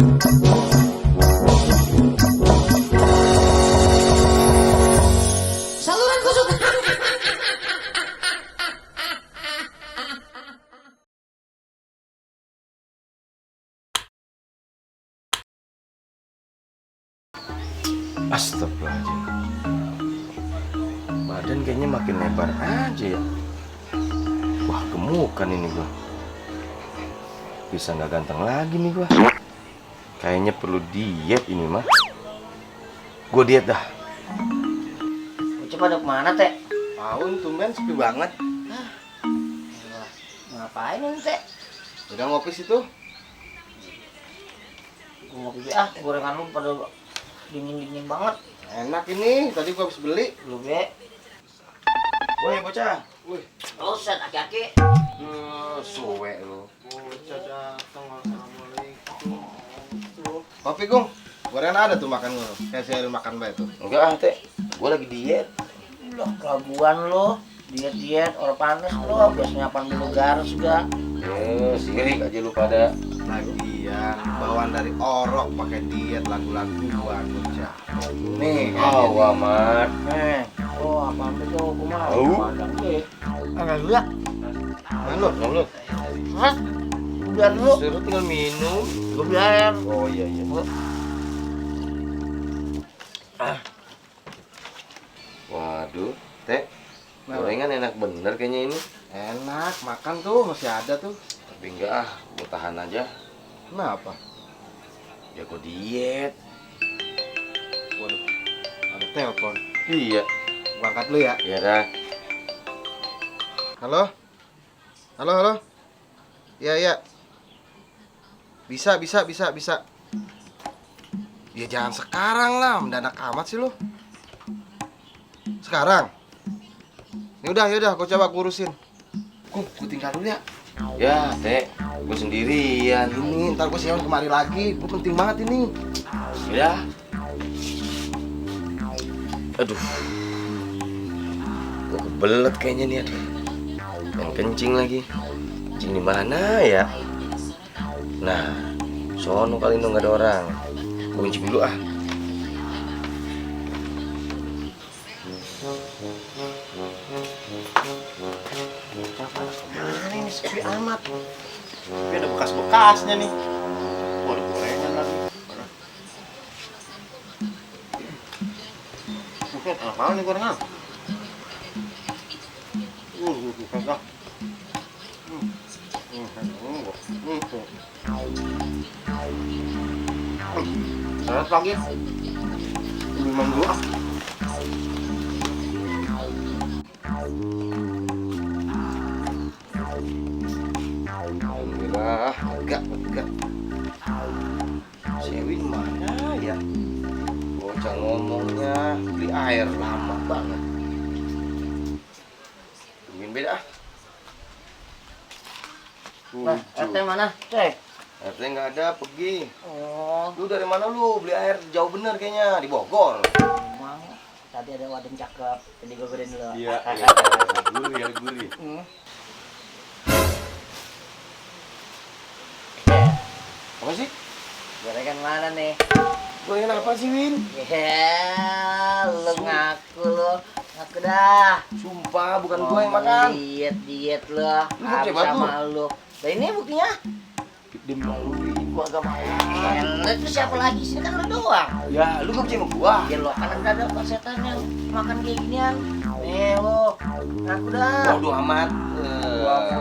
Saluran kesukaan. Astagfirullahaladzim. Badan kayaknya makin lebar aja ya. Wah, gemukan ini gua. Bisa nggak ganteng lagi nih gua. Kayaknya perlu diet ini mah. Gua diet dah. Coba dok mana teh? Tahun tumben sepi banget. Ngapain ini teh? Udah ngopi situ? Gua ngopi gorengan lu pada dingin banget. Enak ini. Tadi gua habis beli. Lu be. Woi bocah. Woi. Oh, set aki-aki. Suwe lu. Bocah datang. Assalamualaikum. Kopi Gung. Gorengan ada tuh makan lu. Kayak saya makan bae tuh. Enggak teh. Gua lagi diet. Loh, kelaguan lo. Diet orang panas lo. Biasanya 80 garis juga. Sirik aja lu pada. Lagian bawaan dari orok pakai diet lagu-laguan bocah. Nih, amat. Apa itu kumaha? Padang ge. Lihat. Lu. Hah? Udah lu. Suruh tinggal minum. Gua beli air. Oh iya. Waduh, teh. Gorengan enak bener kayaknya ini. Enak, makan tuh masih ada tuh. Tapi enggak gua tahan aja. Kenapa? Ya gua diet. Waduh, ada telepon. Iya. Gua angkat dulu ya. Iya dah. Halo? Halo? Iya. Bisa. Ya jangan sekarang lah, mendadak amat sih lu. Sekarang? Yaudah, gua coba kurusin. Gua tinggal dulu ya. Ya, teh, gua sendirian. Ini, ntar gua siang kemari lagi. Gua penting banget ini. Ya. Aduh. Gua kebelet kayaknya nih, aduh. Yang kencing lagi. Kencing di mana ya? Nah, sono kali nggak ada orang. Gua kencing dulu ah. Mana ini sepi amat. Tapi ada bekas-bekasnya nih. Waduh, gorengan lagi. Bukan apa nih gorengan? Kagak. Selamat pagi. Minum dulu ah. Alhamdulillah, enggak. Sewi mana ya? Bocah ngomongnya beli air lama banget. Tungguin beda ah. Nah, RT mana? Cek. RT nggak ada, pergi. Oh, Lu dari mana lu? Beli air jauh bener kayaknya, di Bogor. emang tadi ada waden cakep, jadi gue godain dulu. Iya. Gurih. Apa sih? Gorengan mana nih? Gorengan apa sih, Win? Ya, lu ngaku dah. Sumpah, bukan gua yang makan. Diet lu. Lu Habis coba sama lu. Nah ini buktinya. Demi lu, gua agak mau. Lu itu siapa lagi sih? Kan lu doang. Ya, lu gak percaya sama gua. Ya lo kan ada setan yang makan kayak ginian. Nih lo, ngaku dah. Waduh amat.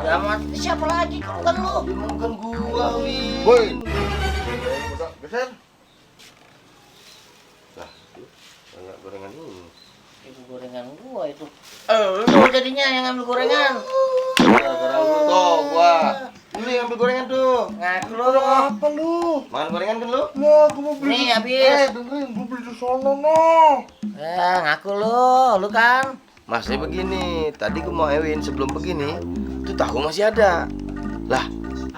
Udah amat. Itu siapa lagi? Kalau bukan lu. Emang bukan gua, Win. Boy. Geser. Lah, banyak gorengan ini. Itu gorengan gua itu. Lu jadinya yang ngambil gorengan. Gara-gara lu tuh, gua. Lu yang ambil gorengan tuh. Ngaku lu. Apa lu? Makan gorengan kan lu? Ya, gua mau beli. Nih habis. Dengerin, gua beli di sono noh. Ngaku lu kan. Masnya begini, tadi gua mau Ewin sebelum begini, tuh tahu masih ada. Lah,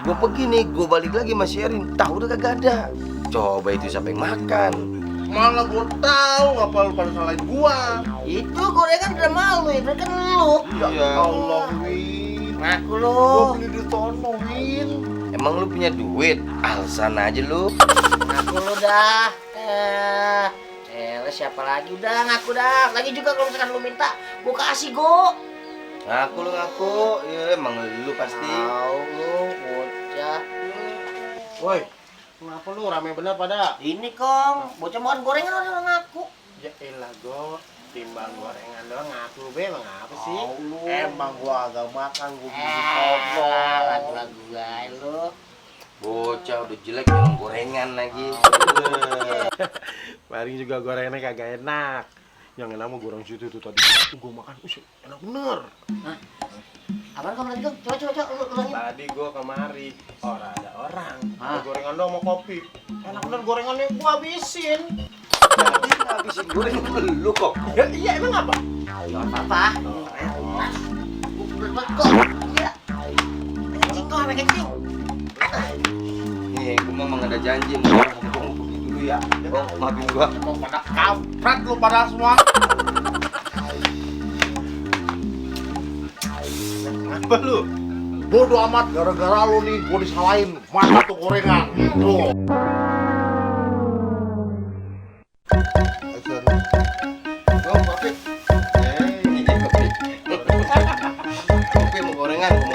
gua pergi nih, gua balik lagi masih Erin, tahu udah kagak ada. Coba itu siapa yang makan? Mana gua tahu, ngapa lu pada salahin gua? Itu gorengan udah malu, itu kan lu. Iya. Allah, Win. Ngaku Gua lu. beli di sono, Win. Emang lu punya duit? Alasan aja lu. Ngaku lu dah. Siapa lagi? Udah ngaku dah. Lagi juga kalau misalkan lu minta, gua kasih go. Ngaku lu ngaku. Ya emang lu pasti. Tahu lu bocah. Woi, kenapa lu rame bener pada? Ini Kong, bocah makan gorengan orang ngaku. Ya elah go, timbang gorengan doang ngaku be, emang apa sih? Tahu lu. Emang gua agak makan, gua beli Lagu-lagu gay lu. Bocah udah jelek minum gorengan lagi. Paling juga gorengannya kagak enak. Yang enak mah goreng situ tuh tadi. Gua makan, enak bener. Apaan kamu tadi Kong? Coba lu ulangin. Tadi gua kemari, ada orang. Ah. Ada gorengan doang mau kopi. Enak bener gorengannya gua habisin. Jadi ngabisin gorengan lu kok. Ya iya emang apa? Ya apa-apa. Kok? Iya. Kencing kok, sampai kencing. Nih, gua memang ada janji mau ngomong pergi dulu ya. Oh, maafin gua. Mau pada kampret lu pada semua. Apa lu? Bodoh amat gara-gara lu nih gua disalahin makan tuh gorengan. Tuh. Oh, kopi. Ini kopi. Kopi sama gorengan.